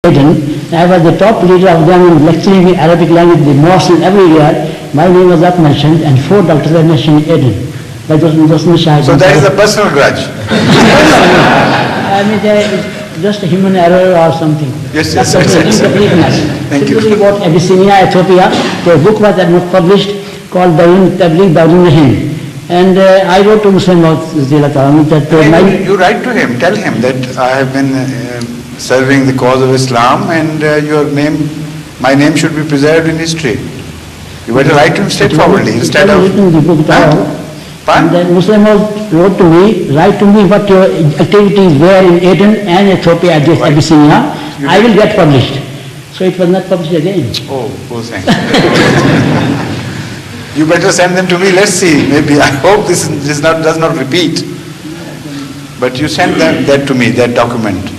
I was the top leader of them in lecturing in Arabic language, the mosque and everywhere. My name was not mentioned, and 4 doctors were mentioned in Eden. But those So that is a personal grudge. I mean, it's just a human error or something. Yes. Incompleteness. Thank you. About Abyssinia, Ethiopia, the book was published called Bayun Tabligh Bayun Rahim. And I wrote to Muslim that you write to him, tell him that I have been serving the cause of Islam, and my name should be preserved in history. You better write to him straightforwardly instead of... And then Muslim wrote to me, write to me what your activities were in Aden and Ethiopia, Abyssinia. I will get published. So it was not published again. Oh, poor thing. You better send them to me. Let's see. Maybe I hope this does not repeat. But you send that to me, that document.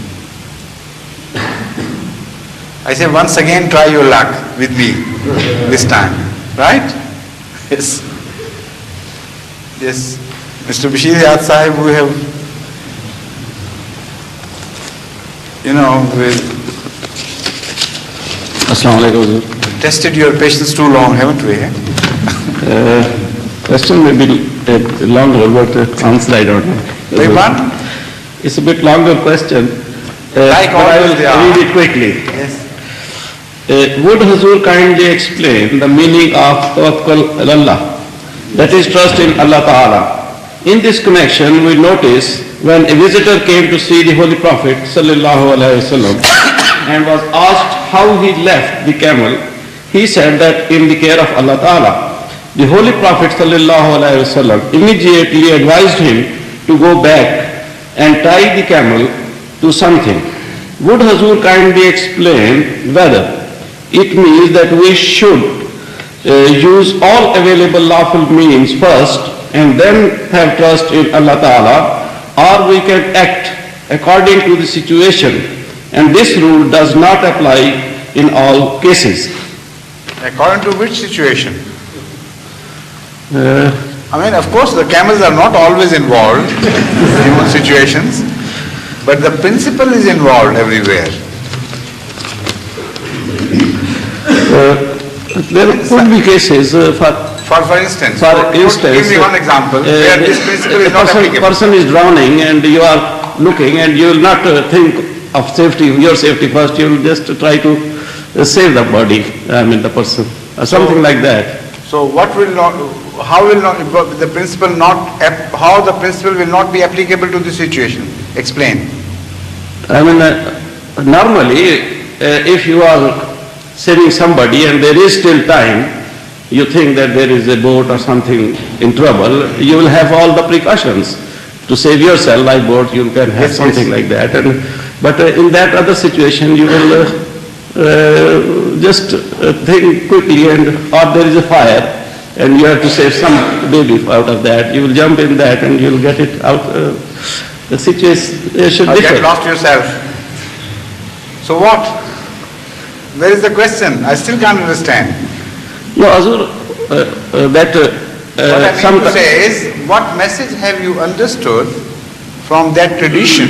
I say once again, try your luck with me this time, right? Yes. Yes. Mr. Bashir Yad Sahib, we have, tested your patience too long, haven't we? Question may be longer, but answer I don't know. It's a bit longer question. Like but I will read it quickly. Yes. Would Hazur kindly explain the meaning of tawakkul ala Allah? That is trust in Allah Ta'ala. In this connection, we notice when a visitor came to see the Holy Prophet sallallahu alaihi wasallam and was asked how he left the camel, he said that in the care of Allah Ta'ala. The Holy Prophet sallallahu alaihi wasallam immediately advised him to go back and tie the camel to something. Would Hazur kindly explain whether it means that we should use all available lawful means first and then have trust in Allah Ta'ala, or we can act according to the situation, and this rule does not apply in all cases. According to which situation? Of course, the camels are not always involved in human situations, but the principle is involved everywhere. There could be cases for instance, give me one example where this principle is not applicable. A person is drowning and you are looking and you will not think of safety, your safety first, you will just try to save the body, the person, or something like that. So how the principle will not be applicable to the situation? Explain. Normally, if you are saving somebody and there is still time, you think that there is a boat or something in trouble, you will have all the precautions to save yourself, like boat, you can have something like that. But in that other situation, you will just think quickly, or there is a fire and you have to save some baby out of that, you will jump in that and you will get it out. The situation should differ. Get lost yourself. So what? Where is the question? I still can't understand. No, Hazur, what I mean to say is, what message have you understood from that tradition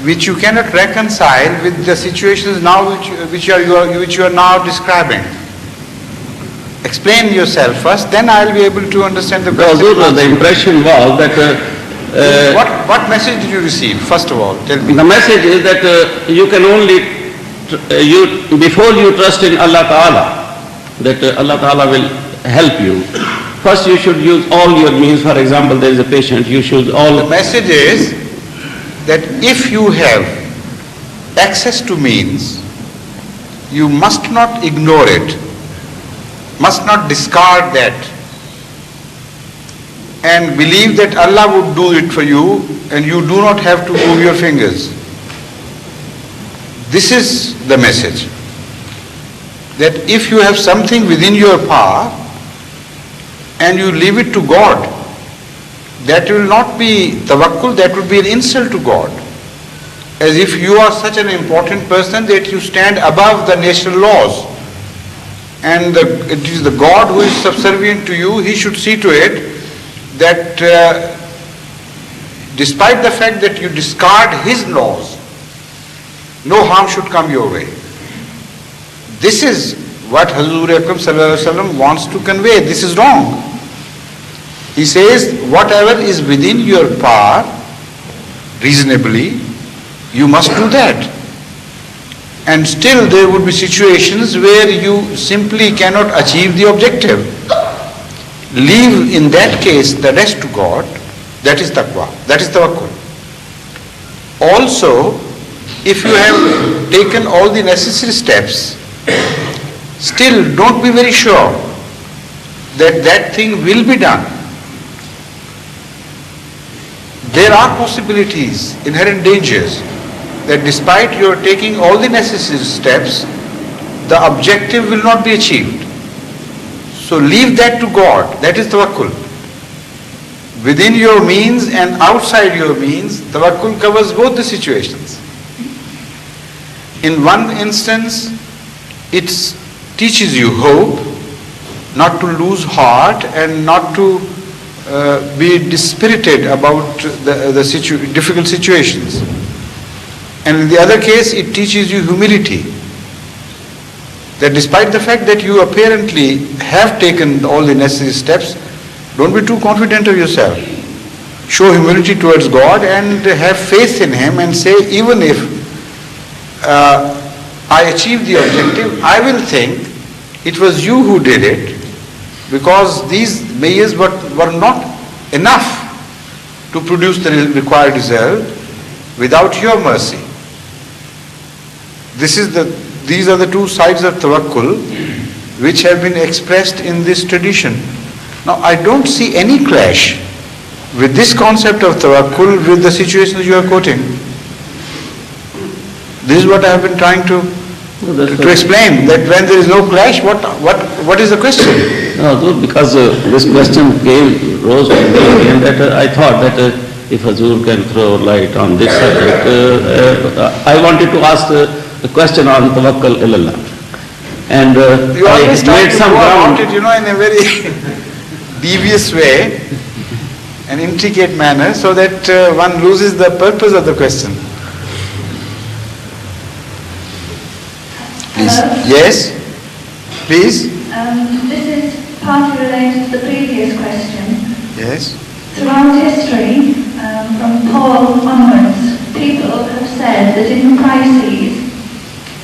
which you cannot reconcile with the situations now which you are now describing? Explain yourself first, then I will be able to understand the question. Hazur, the impression was that... what message did you receive, first of all? Tell me. The message is that you can only... before you trust in Allah Ta'ala, that Allah Ta'ala will help you, first you should use all your means. For example, there is a patient, you should all... The message is that if you have access to means, you must not ignore it, must not discard that, and believe that Allah would do it for you and you do not have to move your fingers. This is the message. That if you have something within your power and you leave it to God, that will not be tawakkul, that would be an insult to God. As if you are such an important person that you stand above the natural laws. And it is the God who is subservient to you, He should see to it that despite the fact that you discard His laws, no harm should come your way. This is what Hazur Akram Sallallahu Alaihi Wasallam wants to convey. This is wrong. He says, whatever is within your power, reasonably, you must do that. And still there would be situations where you simply cannot achieve the objective. Leave in that case the rest to God. That is taqwa. That is tawakkul. Also, if you have taken all the necessary steps, still don't be very sure that that thing will be done. There are possibilities, inherent dangers, that despite your taking all the necessary steps, the objective will not be achieved. So leave that to God. That is tawakkul. Within your means and outside your means, tawakkul covers both the situations. In one instance, it teaches you hope, not to lose heart and not to be dispirited about the difficult situations. And in the other case, it teaches you humility. That despite the fact that you apparently have taken all the necessary steps, don't be too confident of yourself. Show humility towards God and have faith in Him and say, even if I achieve the objective, I will think it was you who did it, because these mayors were not enough to produce the required result without your mercy. These are the two sides of tawakkul which have been expressed in this tradition. Now, I don't see any clash with this concept of tawakkul with the situations you are quoting. This is what I have been trying to explain, that when there is no clash, what is the question? No, because this question rose to me, and that I thought that if Hazur can throw light on this subject, I wanted to ask the question on tawakkul ilallah. And you I always try made to some go ground. about it, in a very devious way, an intricate manner, so that one loses the purpose of the question. Please. Hello? Yes? Please? This is partly related to the previous question. Yes? Throughout history, from Paul onwards, people have said that in crises,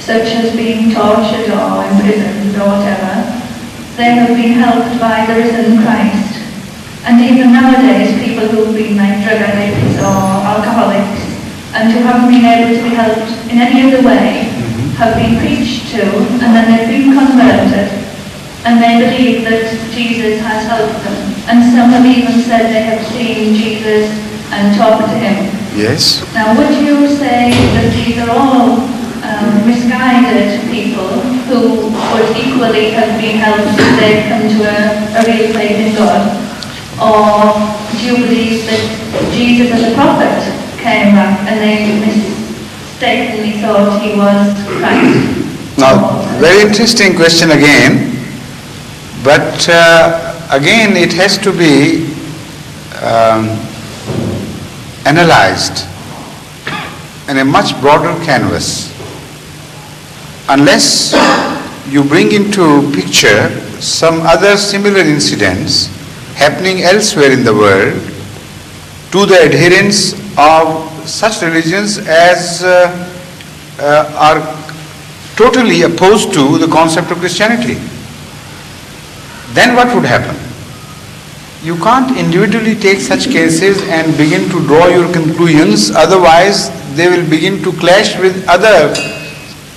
such as being tortured or imprisoned or whatever, they have been helped by the risen Christ. And even nowadays, people who've been like drug addicts or alcoholics, and who haven't been able to be helped in any other way, have been preached to, and then they've been converted, and they believe that Jesus has helped them. And some have even said they have seen Jesus and talked to Him. Yes? Now, would you say that these are all misguided people who would equally have been helped if they'd come to a real faith in God? Or do you believe that Jesus as a prophet came back and they mistakenly thought He was Christ? Now, very interesting question again, but again it has to be analyzed in a much broader canvas. Unless you bring into picture some other similar incidents happening elsewhere in the world to the adherents of such religions as are totally opposed to the concept of Christianity, then what would happen? You can't individually take such cases and begin to draw your conclusions, otherwise they will begin to clash with other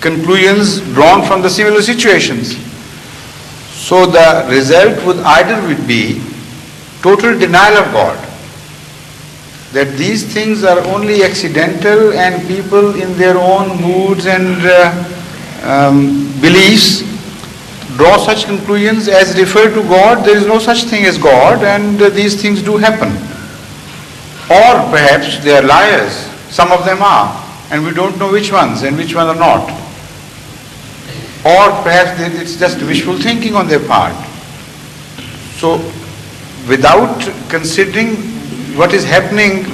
conclusions drawn from the similar situations. So the result would either be total denial of God, that these things are only accidental and people in their own moods and beliefs draw such conclusions as refer to God. There is no such thing as God, and these things do happen. Or perhaps they are liars. Some of them are, and we don't know which ones and which ones are not. Or perhaps it's just wishful thinking on their part. So, without considering what is happening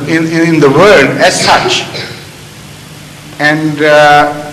in the world as such, and